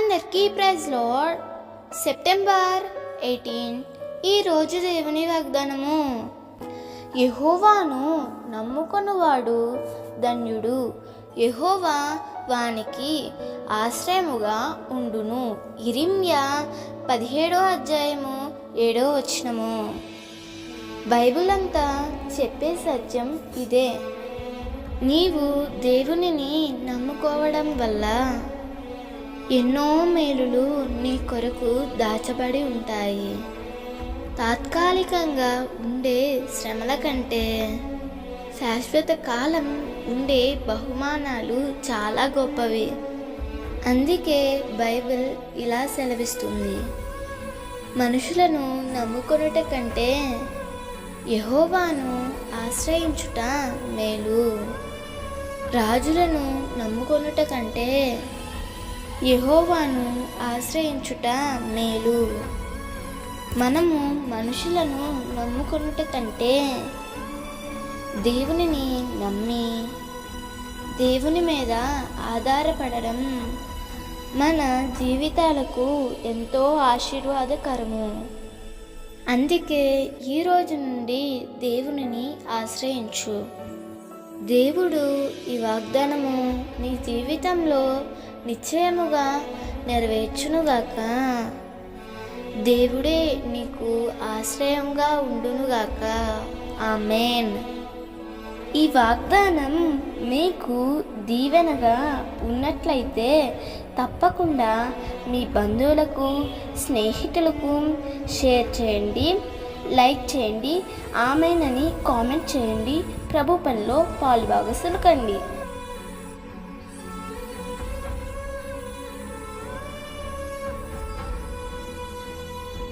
అందరికీ praise lord. September 18 ఈరోజు దేవుని వాగ్దానము. యెహోవాను నమ్ముకొనువాడు ధన్యుడు, యెహోవా వానికి ఆశ్రయముగా ఉండును. ఇర్మియా 17 బైబిల్ అంతా చెప్పే సత్యం ఇదే. నీవు దేవునిని నమ్ముకోవడం వల్ల ఎన్నో మేలులు నీ కొరకు దాచబడి ఉంటాయి. తాత్కాలికంగా ఉండే శ్రమల కంటే శాశ్వత కాలం ఉండే బహుమానాలు చాలా గొప్పవి. అందుకే బైబిల్ ఇలా సెలవిస్తుంది, మనుషులను నమ్ముకొనుట కంటే యెహోవాను ఆశ్రయించుట మేలు. రాజులను నమ్ముకొనుట కంటే యెహోవాను ఆశ్రయించుట మేలు. మనము మనుషులను నమ్ముకొనుట కంటే దేవునిని నమ్మి దేవుని మీద ఆధారపడడం మన జీవితాలకు ఎంతో ఆశీర్వాదకరము. అందుకే ఈ రోజు నుండి దేవునిని ఆశ్రయించు. దేవుడు ఈ వాగ్దానము నీ జీవితంలో నిశ్చయముగా నెరవేర్చునుగాక. దేవుడే నీకు ఆశ్రయంగా ఉండునుగాక. ఆమేన్. ఈ వాగ్దానం మీకు దీవెనగా ఉన్నట్లయితే తప్పకుండా మీ బంధువులకు, స్నేహితులకు షేర్ చేయండి, లైక్ చేయండి, ఆమేన్ అని కామెంట్ చేయండి. ప్రభు పనిలో పాలుభాగస్తులు కండి.